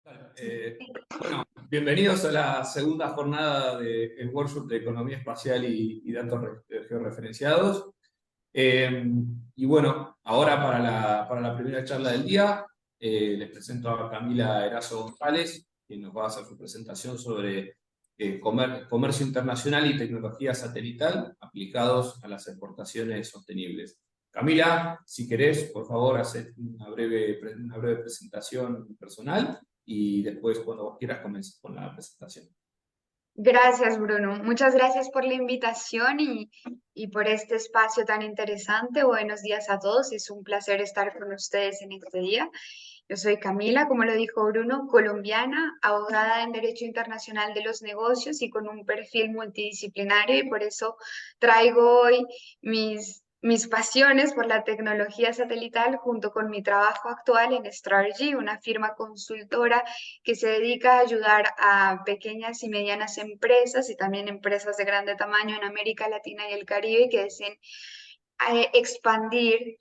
Bueno, bienvenidos a la segunda jornada del workshop de Economía Espacial y Datos Georreferenciados. Eh, y bueno, ahora para la primera charla del día, les presento a Camila Erazo González, quien nos va a hacer su presentación sobre comercio internacional y tecnología satelital aplicados a las exportaciones sostenibles. Camila, si querés, por favor, hacer una breve presentación personal y después, cuando vos quieras, comenzar con la presentación. Gracias, Bruno. Muchas gracias por la invitación y por este espacio tan interesante. Buenos días a todos. Es un placer estar con ustedes en este día. Yo soy Camila, como lo dijo Bruno, colombiana, abogada en Derecho Internacional de los Negocios y con un perfil multidisciplinario, y por eso traigo hoy mis pasiones por la tecnología satelital junto con mi trabajo actual en Strategy, una firma consultora que se dedica a ayudar a pequeñas y medianas empresas y también empresas de grande tamaño en América Latina y el Caribe que deseen expandir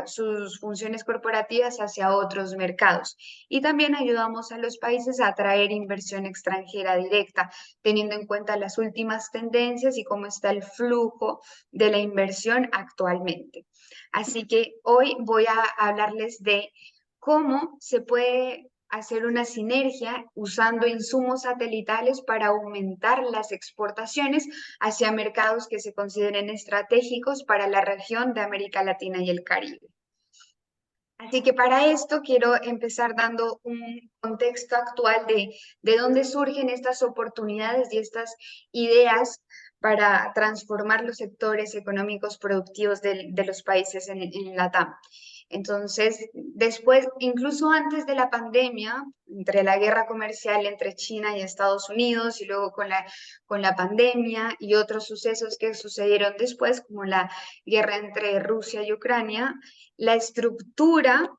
sus funciones corporativas hacia otros mercados. Y también ayudamos a los países a atraer inversión extranjera directa, teniendo en cuenta las últimas tendencias y cómo está el flujo de la inversión actualmente. Así que hoy voy a hablarles de cómo se puede hacer una sinergia usando insumos satelitales para aumentar las exportaciones hacia mercados que se consideren estratégicos para la región de América Latina y el Caribe. Así que para esto quiero empezar dando un contexto actual de dónde surgen estas oportunidades y estas ideas para transformar los sectores económicos productivos de los países en LATAM. Entonces, después, incluso antes de la pandemia, entre la guerra comercial entre China y Estados Unidos y luego con la pandemia y otros sucesos que sucedieron después, como la guerra entre Rusia y Ucrania, la estructura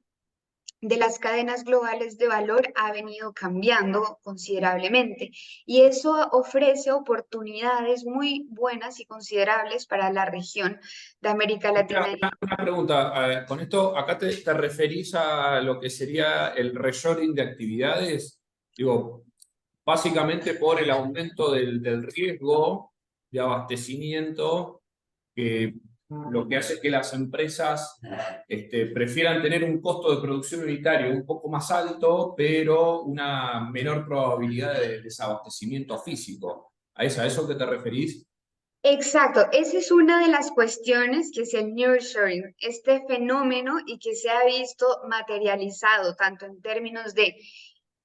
de las cadenas globales de valor ha venido cambiando considerablemente y eso ofrece oportunidades muy buenas y considerables para la región de América Mira, Latina. una pregunta, con esto, ¿acá te referís a lo que sería el reshoring de actividades? Digo, básicamente por el aumento del riesgo de abastecimiento, que lo que hace que las empresas prefieran tener un costo de producción unitario un poco más alto, pero una menor probabilidad de desabastecimiento físico. ¿A eso que te referís? Exacto, esa es una de las cuestiones que es el nearshoring, este fenómeno y que se ha visto materializado tanto en términos de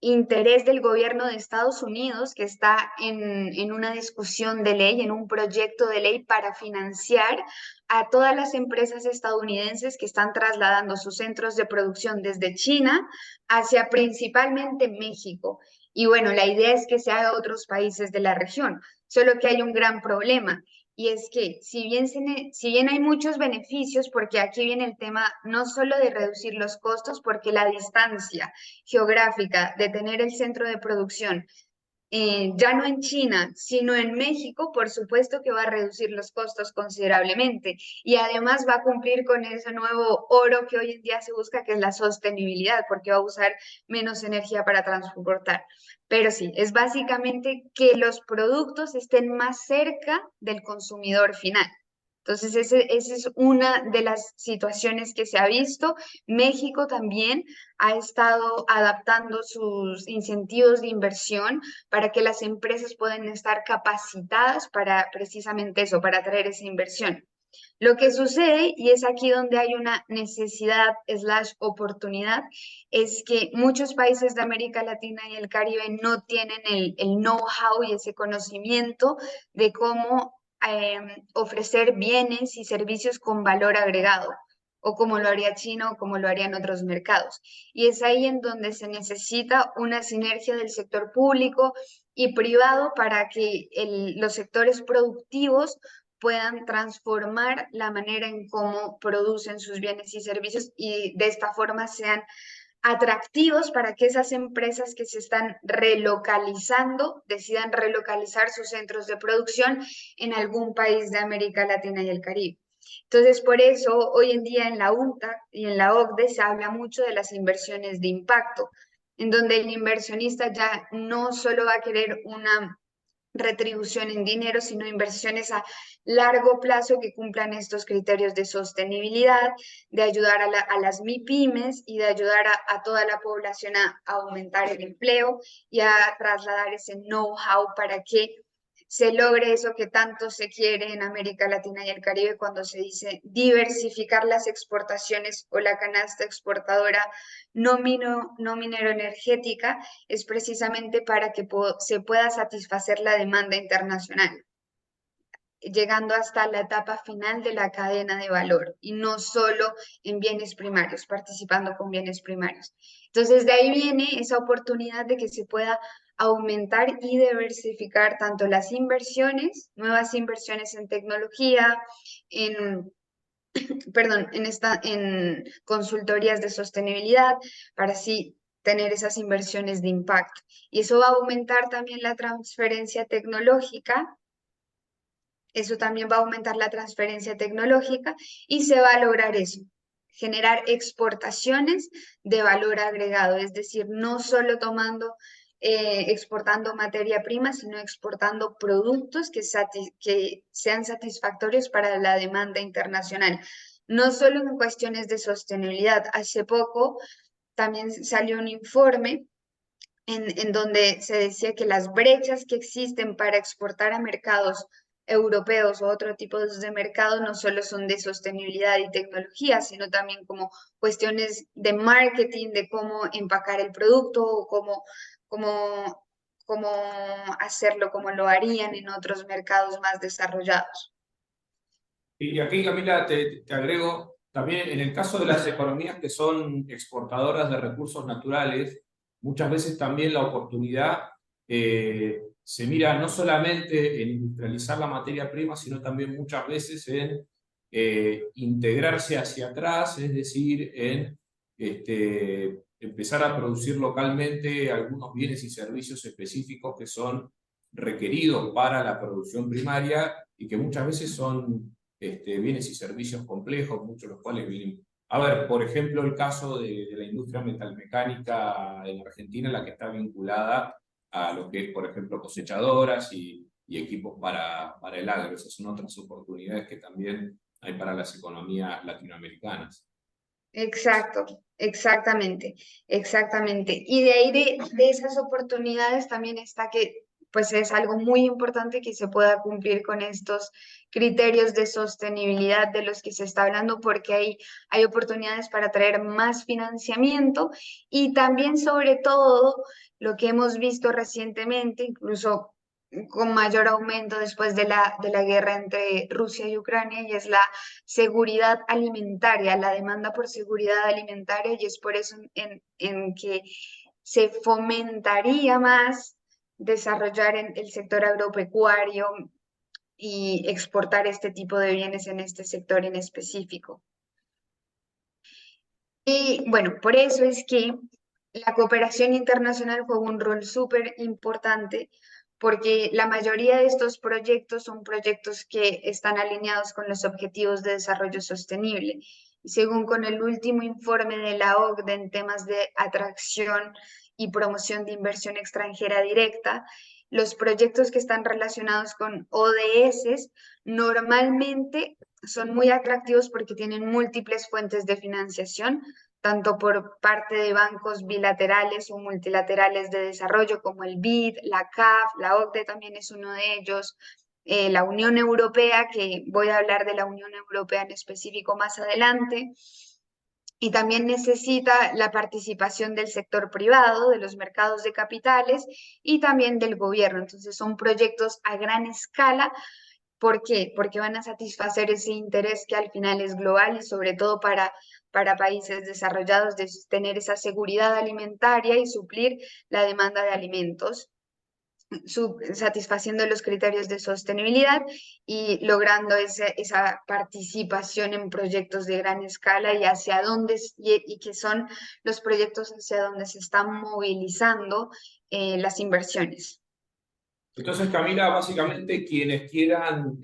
interés del gobierno de Estados Unidos, que está en una discusión de ley, en un proyecto de ley para financiar a todas las empresas estadounidenses que están trasladando sus centros de producción desde China hacia principalmente México. Y bueno, la idea es que se haga a otros países de la región, solo que hay un gran problema. Y es que si bien hay muchos beneficios, porque aquí viene el tema no solo de reducir los costos, porque la distancia geográfica de tener el centro de producción ya no en China, sino en México, por supuesto que va a reducir los costos considerablemente y además va a cumplir con ese nuevo oro que hoy en día se busca, que es la sostenibilidad, porque va a usar menos energía para transportar. Pero sí, es básicamente que los productos estén más cerca del consumidor final. Entonces, esa es una de las situaciones que se ha visto. México también ha estado adaptando sus incentivos de inversión para que las empresas puedan estar capacitadas para precisamente eso, para atraer esa inversión. Lo que sucede, y es aquí donde hay una necesidad slash oportunidad, es que muchos países de América Latina y el Caribe no tienen el know-how y ese conocimiento de cómo ofrecer bienes y servicios con valor agregado, o como lo haría China o como lo harían otros mercados. Y es ahí en donde se necesita una sinergia del sector público y privado para que los sectores productivos puedan transformar la manera en cómo producen sus bienes y servicios y de esta forma sean atractivos para que esas empresas que se están relocalizando decidan relocalizar sus centros de producción en algún país de América Latina y el Caribe. Entonces, por eso hoy en día en la UNCTAD y en la OCDE se habla mucho de las inversiones de impacto. en donde el inversionista ya no solo va a querer una retribución en dinero, sino inversiones a largo plazo que cumplan estos criterios de sostenibilidad, de ayudar a las MIPYMES y de ayudar a toda la población a aumentar el empleo y a trasladar ese know-how para que se logre eso que tanto se quiere en América Latina y el Caribe cuando se dice diversificar las exportaciones o la canasta exportadora no minero energética, es precisamente para que se pueda satisfacer la demanda internacional, llegando hasta la etapa final de la cadena de valor y no solo en bienes primarios, participando con bienes primarios. Entonces, de ahí viene esa oportunidad de que se pueda aumentar y diversificar tanto las inversiones, nuevas inversiones en tecnología, en en consultorías de sostenibilidad, para así tener esas inversiones de impacto. Y eso va a aumentar también la transferencia tecnológica, eso también va a aumentar la transferencia tecnológica y se va a lograr eso, generar exportaciones de valor agregado, es decir, no solo exportando materia prima, sino exportando productos que sean satisfactorios para la demanda internacional. No solo en cuestiones de sostenibilidad. Hace poco también salió un informe en donde se decía que las brechas que existen para exportar a mercados europeos o otro tipo de mercados no solo son de sostenibilidad y tecnología, sino también como cuestiones de marketing, de cómo empacar el producto o cómo, cómo hacerlo como lo harían en otros mercados más desarrollados. Y aquí, Camila, te agrego, también en el caso de las economías que son exportadoras de recursos naturales, muchas veces también la oportunidad se mira no solamente en industrializar la materia prima, sino también muchas veces en integrarse hacia atrás, es decir, en empezar a producir localmente algunos bienes y servicios específicos que son requeridos para la producción primaria y que muchas veces son bienes y servicios complejos, muchos de los cuales vienen. A ver, por ejemplo, el caso de la industria metalmecánica en Argentina, la que está vinculada a lo que es, por ejemplo, cosechadoras y equipos para el agro. Esas son otras oportunidades que también hay para las economías latinoamericanas. Exacto, exactamente. Y de ahí de esas oportunidades también está que pues es algo muy importante que se pueda cumplir con estos criterios de sostenibilidad de los que se está hablando, porque hay oportunidades para traer más financiamiento y también sobre todo lo que hemos visto recientemente, incluso con mayor aumento después de la guerra entre Rusia y Ucrania, y es la seguridad alimentaria, la demanda por seguridad alimentaria, y es por eso en que se fomentaría más desarrollar en el sector agropecuario y exportar este tipo de bienes en este sector en específico. Y bueno, por eso es que la cooperación internacional juega un rol súper importante porque la mayoría de estos proyectos son proyectos que están alineados con los Objetivos de Desarrollo Sostenible. Y según con el último informe de la OCDE en temas de atracción y promoción de inversión extranjera directa, los proyectos que están relacionados con ODS normalmente son muy atractivos porque tienen múltiples fuentes de financiación, tanto por parte de bancos bilaterales o multilaterales de desarrollo como el BID, la CAF, la OCDE también es uno de ellos, la Unión Europea, que voy a hablar de la Unión Europea en específico más adelante, y también necesita la participación del sector privado, de los mercados de capitales y también del gobierno. Entonces son proyectos a gran escala. ¿Por qué? Porque van a satisfacer ese interés que al final es global y sobre todo para países desarrollados de tener esa seguridad alimentaria y suplir la demanda de alimentos, satisfaciendo los criterios de sostenibilidad y logrando esa participación en proyectos de gran escala y hacia dónde, y que son los proyectos hacia donde se están movilizando las inversiones. Entonces, Camila, básicamente quienes quieran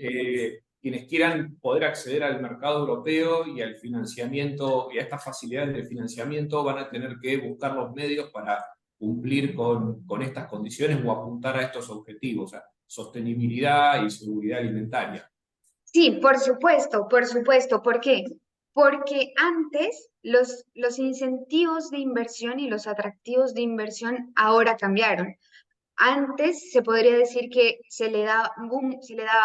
poder acceder al mercado europeo y al financiamiento y a estas facilidades de financiamiento van a tener que buscar los medios para cumplir con estas condiciones o apuntar a estos objetivos, a sostenibilidad y seguridad alimentaria. Sí, por supuesto, por supuesto. ¿Por qué? Porque antes los incentivos de inversión y los atractivos de inversión ahora cambiaron. Antes se podría decir que se le daba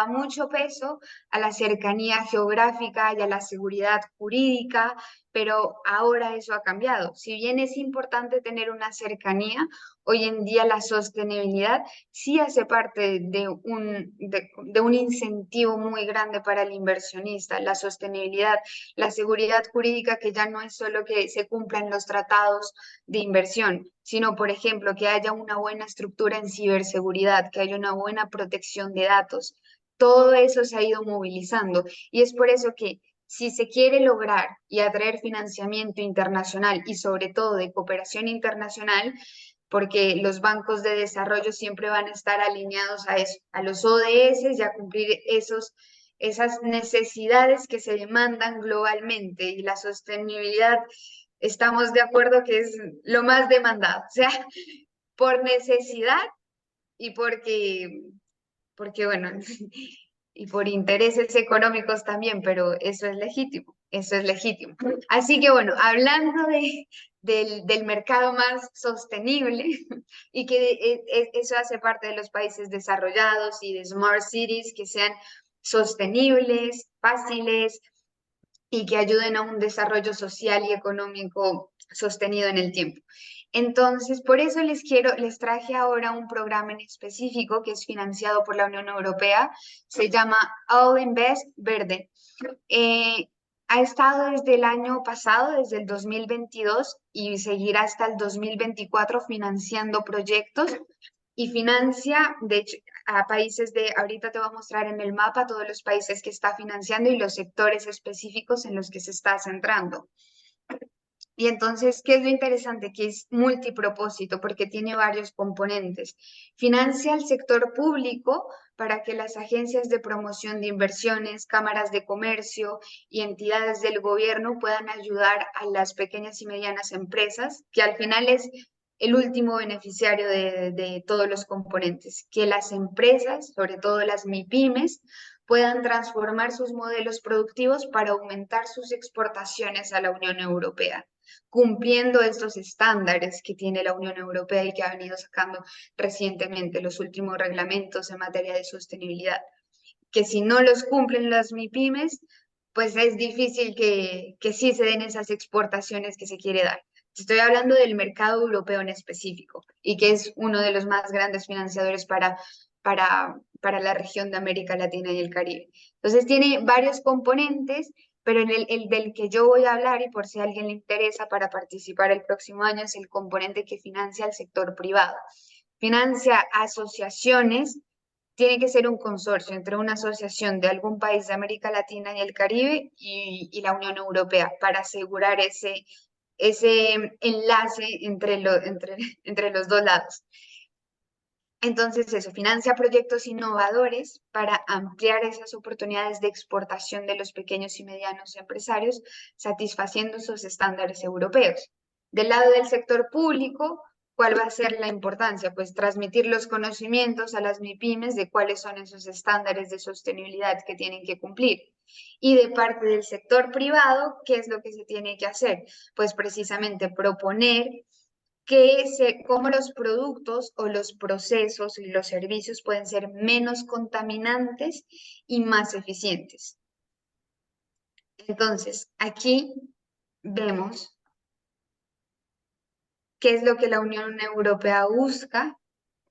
mucho peso a la cercanía geográfica y a la seguridad jurídica, pero ahora eso ha cambiado. Si bien es importante tener una cercanía, hoy en día la sostenibilidad sí hace parte de un incentivo muy grande para el inversionista. La sostenibilidad, la seguridad jurídica, que ya no es solo que se cumplan los tratados de inversión, sino, por ejemplo, que haya una buena estructura en ciberseguridad, que haya una buena protección de datos. Todo eso se ha ido movilizando y es por eso que si se quiere lograr y atraer financiamiento internacional y sobre todo de cooperación internacional, porque los bancos de desarrollo siempre van a estar alineados a eso, a los ODS y a cumplir esas necesidades que se demandan globalmente, y la sostenibilidad estamos de acuerdo que es lo más demandado, o sea, por necesidad y porque bueno, y por intereses económicos también, pero eso es legítimo, eso es legítimo. Así que bueno, hablando del mercado más sostenible y que eso hace parte de los países desarrollados y de smart cities que sean sostenibles, fáciles y que ayuden a un desarrollo social y económico sostenido en el tiempo. Entonces, por eso les traje ahora un programa en específico que es financiado por la Unión Europea, se llama All Invest Verde. Eh, Ha estado desde el año pasado, desde el 2022, y seguirá hasta el 2024 financiando proyectos y financia, de hecho, a países ahorita te voy a mostrar en el mapa todos los países que está financiando y los sectores específicos en los que se está centrando. Y entonces, ¿qué es lo interesante? Que es multipropósito porque tiene varios componentes. Financia el sector público para que las agencias de promoción de inversiones, cámaras de comercio y entidades del gobierno puedan ayudar a las pequeñas y medianas empresas, que al final es el último beneficiario de todos los componentes. Que las empresas, sobre todo las MIPYMES, puedan transformar sus modelos productivos para aumentar sus exportaciones a la Unión Europea, cumpliendo estos estándares que tiene la Unión Europea y que ha venido sacando recientemente los últimos reglamentos en materia de sostenibilidad, que si no los cumplen las MIPYMES, pues es difícil que sí se den esas exportaciones que se quiere dar. Estoy hablando del mercado europeo en específico y que es uno de los más grandes financiadores para la región de América Latina y el Caribe. Entonces tiene varios componentes, pero el del que yo voy a hablar, y por si a alguien le interesa para participar el próximo año, es el componente que financia el sector privado. Financia asociaciones, tiene que ser un consorcio entre una asociación de algún país de América Latina y el Caribe y la Unión Europea para asegurar ese enlace entre los dos lados. Entonces, eso, financia proyectos innovadores para ampliar esas oportunidades de exportación de los pequeños y medianos empresarios, satisfaciendo sus estándares europeos. Del lado del sector público, ¿cuál va a ser la importancia? Pues transmitir los conocimientos a las MIPYMES de cuáles son esos estándares de sostenibilidad que tienen que cumplir. Y de parte del sector privado, ¿qué es lo que se tiene que hacer? Pues precisamente proponer cómo los productos o los procesos y los servicios pueden ser menos contaminantes y más eficientes. Entonces, aquí vemos qué es lo que la Unión Europea busca,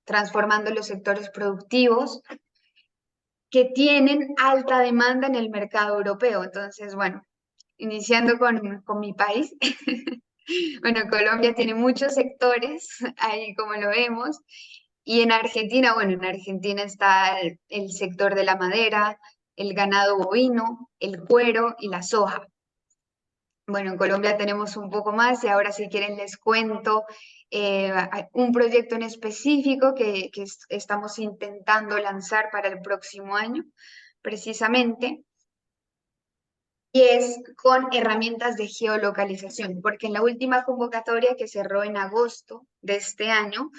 transformando los sectores productivos que tienen alta demanda en el mercado europeo. Entonces, bueno, iniciando con mi país. Bueno, Colombia tiene muchos sectores, ahí como lo vemos, y en Argentina, bueno, en Argentina está el sector de la madera, el ganado bovino, el cuero y la soja. Bueno, en Colombia tenemos un poco más y ahora si quieren les cuento un proyecto en específico que estamos intentando lanzar para el próximo año, precisamente. y es con herramientas de geolocalización, porque en la última convocatoria que cerró en agosto de este año,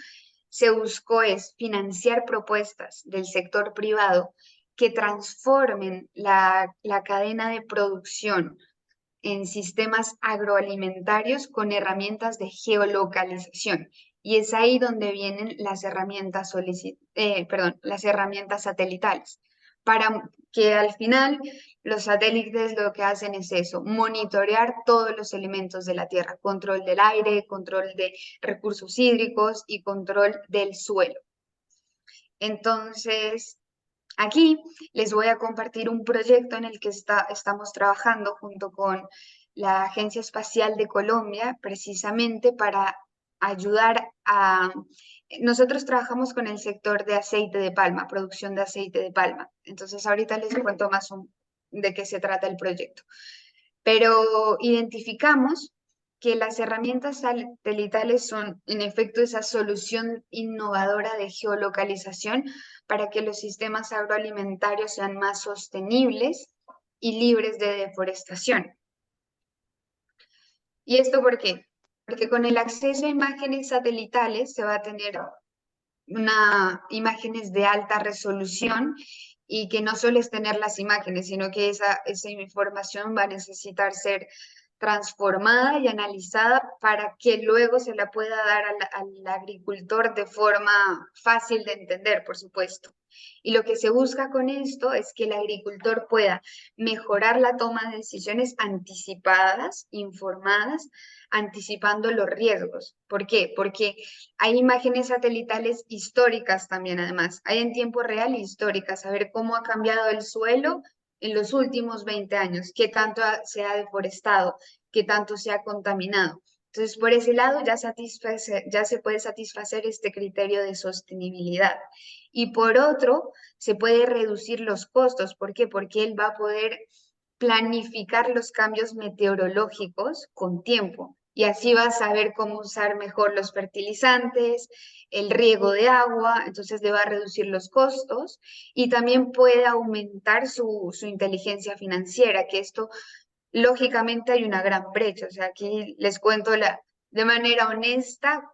se buscó es financiar propuestas del sector privado que transformen la cadena de producción en sistemas agroalimentarios con herramientas de geolocalización. Y es ahí donde vienen las herramientas, las herramientas satelitales, para que al final los satélites lo que hacen es eso, monitorear todos los elementos de la Tierra, control del aire, control de recursos hídricos y control del suelo. Entonces, aquí les voy a compartir un proyecto en el que estamos trabajando junto con la Agencia Espacial de Colombia, precisamente para ayudar a... Nosotros trabajamos con el sector de aceite de palma, producción de aceite de palma. Entonces, ahorita les cuento más de qué se trata el proyecto. Pero identificamos que las herramientas satelitales son, en efecto, esa solución innovadora de geolocalización para que los sistemas agroalimentarios sean más sostenibles y libres de deforestación. ¿Y esto por qué? Porque con el acceso a imágenes satelitales se va a tener imágenes de alta resolución y que no solo es tener las imágenes, sino que esa información va a necesitar ser transformada y analizada para que luego se la pueda dar al agricultor de forma fácil de entender, por supuesto. Y lo que se busca con esto es que el agricultor pueda mejorar la toma de decisiones anticipadas, informadas, anticipando los riesgos. ¿Por qué? Porque hay imágenes satelitales históricas también, además. Hay en tiempo real históricas, saber cómo ha cambiado el suelo en los últimos 20 años, qué tanto se ha deforestado, qué tanto se ha contaminado. Entonces, por ese lado ya se puede satisfacer este criterio de sostenibilidad. Y por otro, se puede reducir los costos. ¿Por qué? Porque él va a poder planificar los cambios meteorológicos con tiempo y así va a saber cómo usar mejor los fertilizantes, el riego de agua, entonces le va a reducir los costos y también puede aumentar su inteligencia financiera, que esto lógicamente hay una gran brecha, o sea, aquí les cuento de manera honesta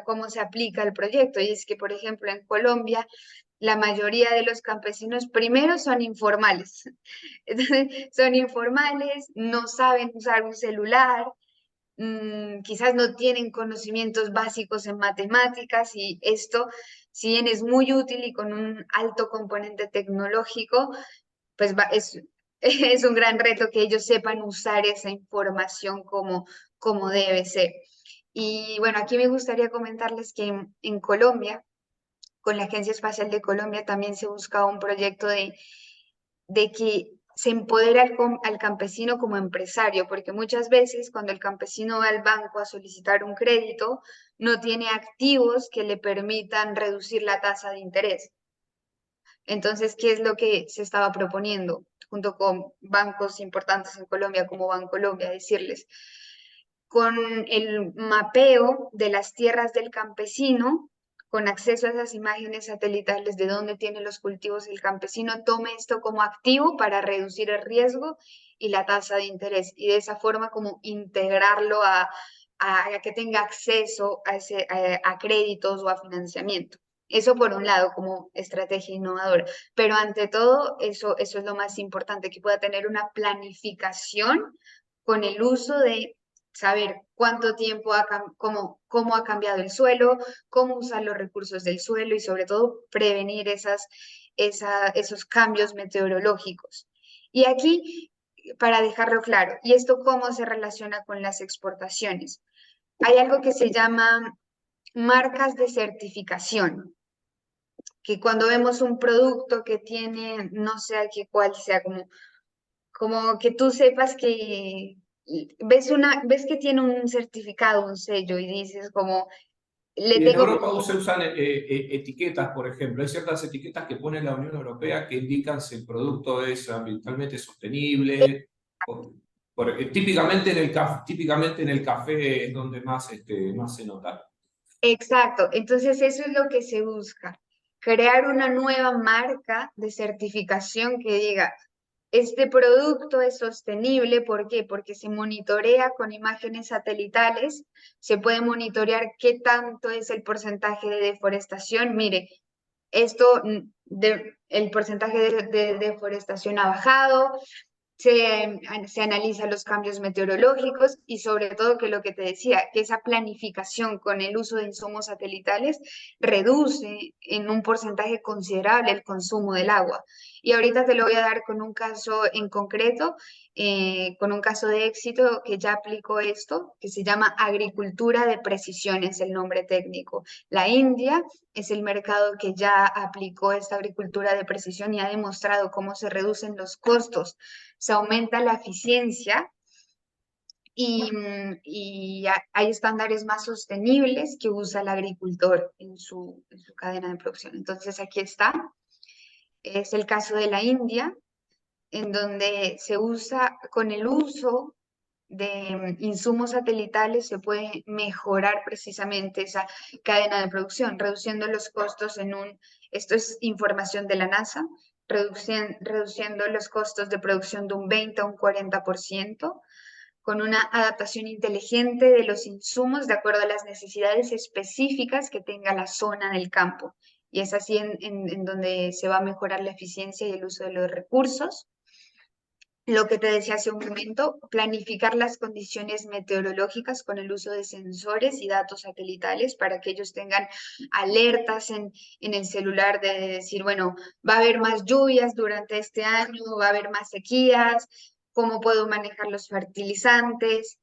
cómo se aplica el proyecto y es que, por ejemplo, en Colombia la mayoría de los campesinos primero son informales. Son informales, no saben usar un celular, quizás no tienen conocimientos básicos en matemáticas y esto, si bien es muy útil y con un alto componente tecnológico, pues es un gran reto que ellos sepan usar esa información como debe ser. Y bueno, aquí me gustaría comentarles que en Colombia, con la Agencia Espacial de Colombia también se buscaba un proyecto de que se empodera al campesino como empresario, porque muchas veces cuando el campesino va al banco a solicitar un crédito, no tiene activos que le permitan reducir la tasa de interés. Entonces, ¿qué es lo que se estaba proponiendo junto con bancos importantes en Colombia como Bancolombia? Decirles, con el mapeo de las tierras del campesino, con acceso a esas imágenes satelitales de dónde tiene los cultivos el campesino, tome esto como activo para reducir el riesgo y la tasa de interés y de esa forma como integrarlo a que tenga acceso a créditos o a financiamiento. Eso por un lado como estrategia innovadora, pero ante todo eso es lo más importante, que pueda tener una planificación con el uso de saber cuánto tiempo, cómo ha cambiado el suelo, cómo usar los recursos del suelo y sobre todo prevenir esos cambios meteorológicos. Y aquí, para dejarlo claro, ¿y esto cómo se relaciona con las exportaciones? Hay algo que se llama marcas de certificación, que cuando vemos un producto que tiene, no sé qué cuál sea, como que tú sepas que ves que tiene un certificado, un sello, y dices como, le Y en tengo Europa se usan etiquetas, por ejemplo. Hay ciertas etiquetas que pone la Unión Europea que indican si el producto es ambientalmente sostenible. Típicamente en el café es donde más se nota. exacto, entonces eso es lo que se busca, crear una nueva marca de certificación que diga, este producto es sostenible. ¿Por qué? Porque se monitorea con imágenes satelitales, se puede monitorear qué tanto es el porcentaje de deforestación. Mire, esto, el porcentaje de deforestación ha bajado, se analiza los cambios meteorológicos y sobre todo que lo que te decía, que esa planificación con el uso de insumos satelitales reduce en un porcentaje considerable el consumo del agua. Y ahorita te lo voy a dar con un caso en concreto, con un caso de éxito que ya aplicó esto, que se llama agricultura de precisión, es el nombre técnico. La India es el mercado que ya aplicó esta agricultura de precisión y ha demostrado cómo se reducen los costos, se aumenta la eficiencia y hay estándares más sostenibles que usa el agricultor en su cadena de producción. Entonces aquí está, es el caso de la India, en donde se usa, con el uso de insumos satelitales se puede mejorar precisamente esa cadena de producción, reduciendo los costos esto es información de la NASA, reduciendo los costos de producción de un 20 a un 40%, con una adaptación inteligente de los insumos de acuerdo a las necesidades específicas que tenga la zona del campo. Y es así en donde se va a mejorar la eficiencia y el uso de los recursos. Lo que te decía hace un momento, planificar las condiciones meteorológicas con el uso de sensores y datos satelitales para que ellos tengan alertas en el celular de decir, bueno, va a haber más lluvias durante este año, va a haber más sequías, cómo puedo manejar los fertilizantes.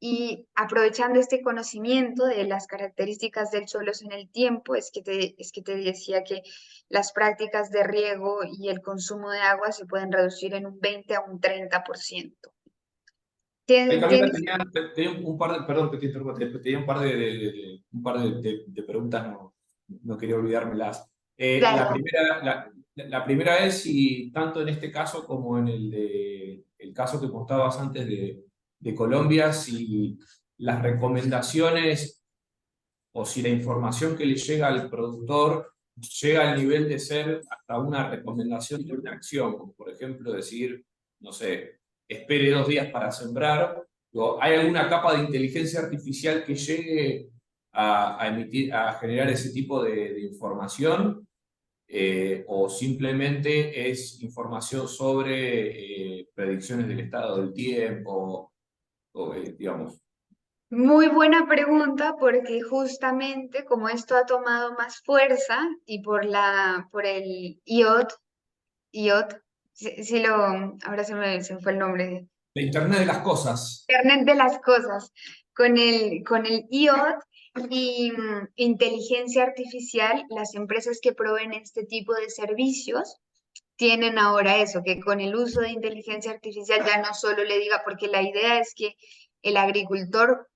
Y aprovechando este conocimiento de las características del suelo en el tiempo, es que te decía que las prácticas de riego y el consumo de agua se pueden reducir en un 20 a un 30%. Camila, ¿Tienes? tenía un par de, perdón que te interrumpa, tenía un par un par de preguntas, no quería olvidármelas. Dale. La primera es si tanto en este caso como en el caso que contabas antes de Colombia, si las recomendaciones o si la información que le llega al productor llega al nivel de ser hasta una recomendación de una acción, como por ejemplo decir, no sé, espere 2 días para sembrar. ¿Hay alguna capa de inteligencia artificial que llegue a generar ese tipo de información? ¿O simplemente es información sobre predicciones del estado del tiempo? Digamos. Muy buena pregunta porque justamente como esto ha tomado más fuerza y por el IoT, ahora se me fue el nombre. La Internet de las cosas. Internet de las cosas, con el IoT y inteligencia artificial, las empresas que proveen este tipo de servicios tienen ahora eso, que con el uso de inteligencia artificial ya no solo le diga, porque la idea es que el agricultor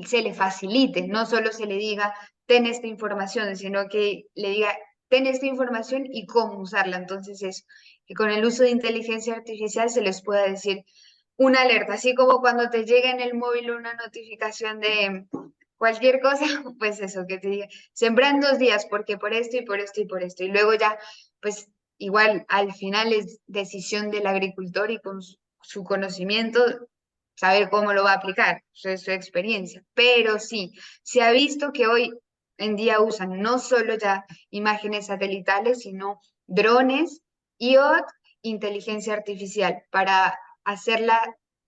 se le facilite, no solo se le diga, ten esta información, sino que le diga, ten esta información y cómo usarla. Entonces es que con el uso de inteligencia artificial se les pueda decir una alerta, así como cuando te llega en el móvil una notificación de cualquier cosa, pues eso, que te diga, sembra en 2 días, porque por esto y por esto y por esto. Y luego ya, pues igual al final es decisión del agricultor y con su conocimiento saber cómo lo va a aplicar, eso es su experiencia. Pero sí, se ha visto que hoy en día usan no solo ya imágenes satelitales, sino drones, IoT, inteligencia artificial, para hacer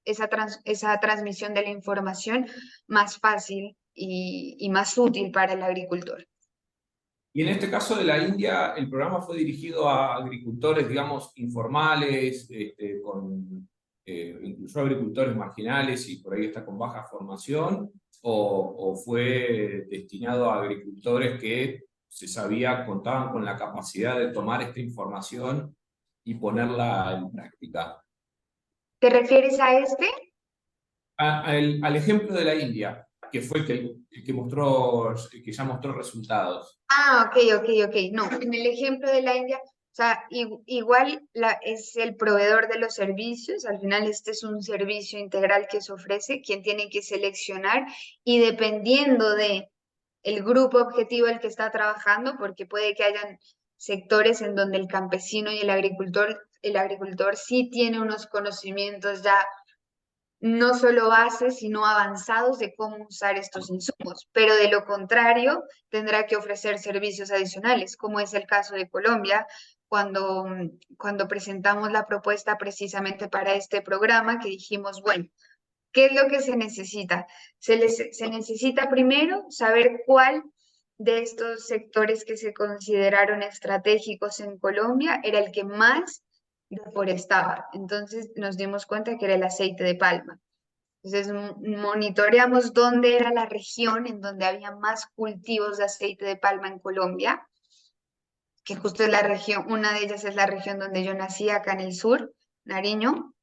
esa transmisión de la información más fácil y más útil para el agricultor. Y en este caso de la India, el programa fue dirigido a agricultores, digamos, informales, incluyó agricultores marginales y por ahí está con baja formación, o fue destinado a agricultores que se sabía, contaban con la capacidad de tomar esta información y ponerla en práctica. ¿Te refieres a este? Al ejemplo de la India, que fue el que mostró, el que ya mostró resultados. Ah, ok. No, en el ejemplo de la India, o sea, igual es el proveedor de los servicios, al final este es un servicio integral que se ofrece, quien tiene que seleccionar y dependiendo de el grupo objetivo al que está trabajando, porque puede que hayan sectores en donde el campesino y el agricultor el agricultor sí tiene unos conocimientos ya no solo bases, sino avanzados de cómo usar estos insumos, pero de lo contrario tendrá que ofrecer servicios adicionales, como es el caso de Colombia, cuando presentamos la propuesta precisamente para este programa, que dijimos, bueno, ¿qué es lo que se necesita? Se necesita primero saber cuál de estos sectores que se consideraron estratégicos en Colombia era el que más deforestaba. Entonces nos dimos cuenta que era el aceite de palma. Entonces monitoreamos dónde era la región en donde había más cultivos de aceite de palma en Colombia, que justo es la región, una de ellas es la región donde yo nací, acá en el sur, Nariño.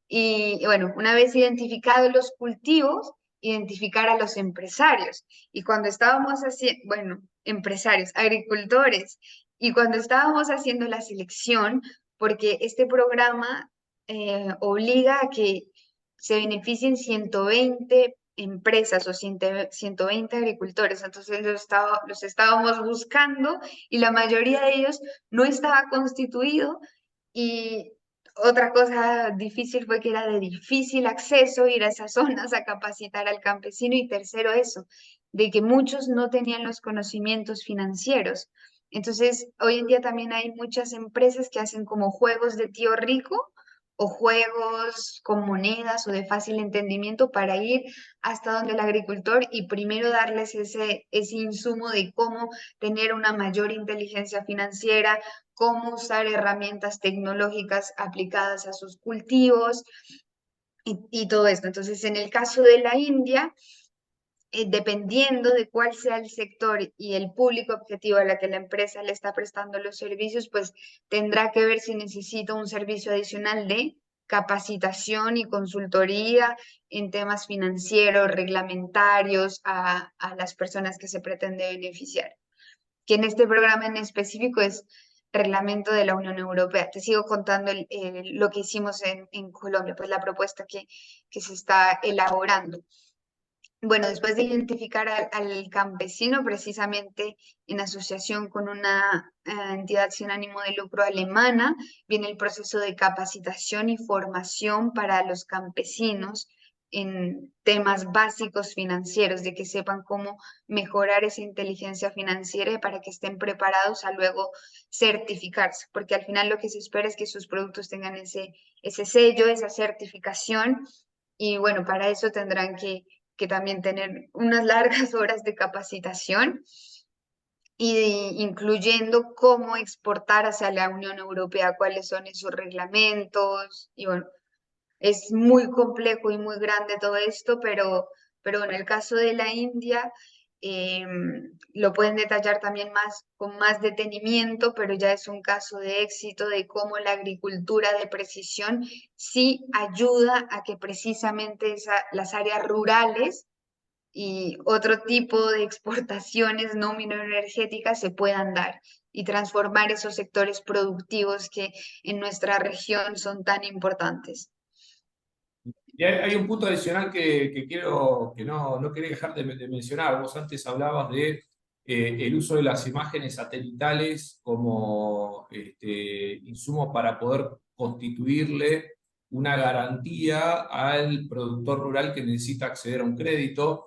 Y bueno, una vez identificados los cultivos, identificar a los empresarios. Y cuando estábamos haciendo, bueno, empresarios, agricultores, y cuando estábamos haciendo la selección, porque este programa obliga a que se beneficien 120 empresas o 120 agricultores. Entonces los estábamos buscando y la mayoría de ellos no estaba constituido y otra cosa difícil fue que era de difícil acceso ir a esas zonas a capacitar al campesino y tercero eso, de que muchos no tenían los conocimientos financieros. Entonces, hoy en día también hay muchas empresas que hacen como juegos de tío rico o juegos con monedas o de fácil entendimiento para ir hasta donde el agricultor y primero darles ese insumo de cómo tener una mayor inteligencia financiera, cómo usar herramientas tecnológicas aplicadas a sus cultivos y todo esto. Entonces, en el caso de la India, dependiendo de cuál sea el sector y el público objetivo a la que la empresa le está prestando los servicios, pues tendrá que ver si necesita un servicio adicional de capacitación y consultoría en temas financieros, reglamentarios, a las personas que se pretende beneficiar. Que en este programa en específico es reglamento de la Unión Europea. Te sigo contando lo que hicimos en Colombia, pues la propuesta que se está elaborando. Bueno, después de identificar al campesino, precisamente en asociación con una entidad sin ánimo de lucro alemana, viene el proceso de capacitación y formación para los campesinos en temas básicos financieros, de que sepan cómo mejorar esa inteligencia financiera para que estén preparados a luego certificarse, porque al final lo que se espera es que sus productos tengan ese sello, esa certificación, y bueno, para eso tendrán que también tener unas largas horas de capacitación y incluyendo cómo exportar hacia la Unión Europea, cuáles son esos reglamentos y bueno, es muy complejo y muy grande todo esto, pero en el caso de la India eh, lo pueden detallar también más con más detenimiento, pero ya es un caso de éxito de cómo la agricultura de precisión sí ayuda a que precisamente las áreas rurales y otro tipo de exportaciones no mineroenergéticas se puedan dar y transformar esos sectores productivos que en nuestra región son tan importantes. Y hay un punto adicional que quiero, que no quería dejar de mencionar. Vos antes hablabas de el uso de las imágenes satelitales como insumo para poder constituirle una garantía al productor rural que necesita acceder a un crédito.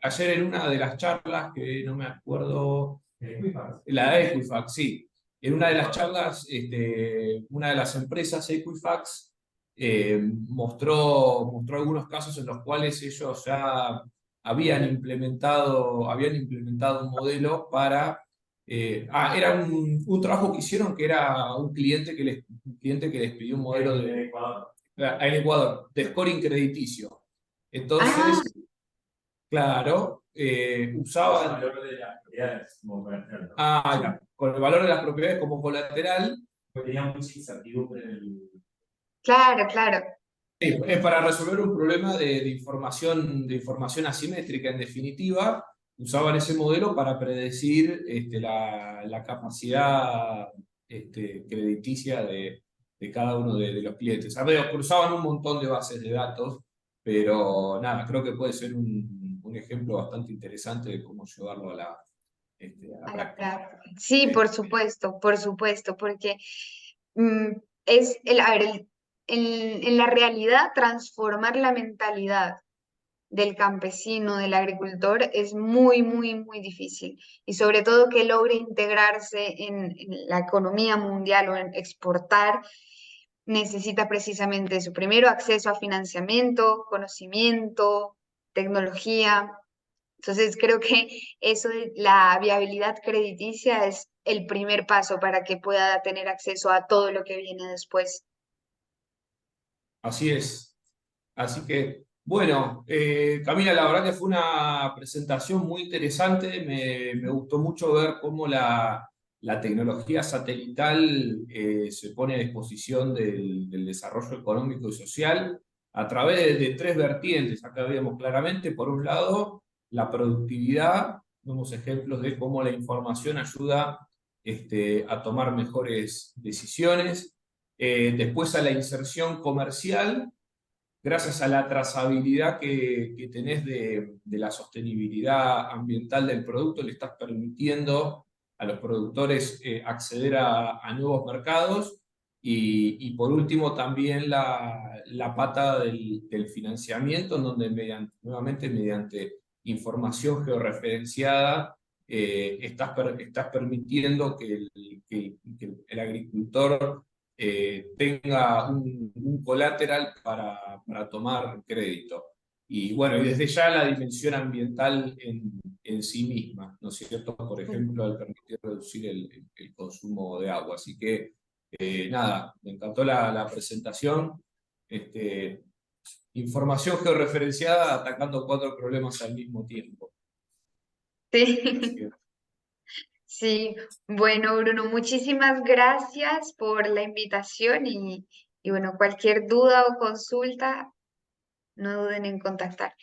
Ayer en una de las charlas, que no me acuerdo, la de Equifax, sí, en una de las charlas, una de las empresas Equifax mostró algunos casos en los cuales ellos ya habían implementado un modelo para... era un trabajo que hicieron que era un cliente que les pidió un modelo en Ecuador, de scoring crediticio. Ah, Entonces, claro, usaban... ya, con el valor de las propiedades como colateral. Tenía mucha incertidumbre en el... claro, claro. Sí, es para resolver un problema de información asimétrica, en definitiva, usaban ese modelo para predecir la capacidad crediticia de cada uno de los clientes. A ver, cruzaban un montón de bases de datos, pero nada, creo que puede ser un ejemplo bastante interesante de cómo llevarlo a la A la práctica. práctica. Sí, por supuesto, porque es en la realidad transformar la mentalidad del campesino, del agricultor, es muy, muy, muy difícil. Y sobre todo que logre integrarse en la economía mundial o en exportar, necesita precisamente eso. Primero, acceso a financiamiento, conocimiento, tecnología. Entonces, creo que eso de la viabilidad crediticia es el primer paso para que pueda tener acceso a todo lo que viene después. Así es. Así que, bueno, Camila, la verdad que fue una presentación muy interesante. Me gustó mucho ver cómo la tecnología satelital se pone a disposición del desarrollo económico y social a través de tres vertientes. Acá vemos claramente, por un lado, la productividad. Vemos ejemplos de cómo la información ayuda a tomar mejores decisiones. Después a la inserción comercial gracias a la trazabilidad que tenés de la sostenibilidad ambiental del producto, le estás permitiendo a los productores acceder a nuevos mercados y por último también la pata del financiamiento, en donde nuevamente mediante información georreferenciada estás permitiendo que el agricultor tenga un colateral para tomar crédito. Y bueno, y desde ya la dimensión ambiental en sí misma, ¿no es cierto? Por ejemplo, al permitir reducir el consumo de agua. Así que, nada, me encantó la presentación. Este, información georreferenciada atacando cuatro problemas al mismo tiempo. Así Sí. que, Sí, bueno, Bruno, muchísimas gracias por la invitación y bueno, cualquier duda o consulta, no duden en contactar.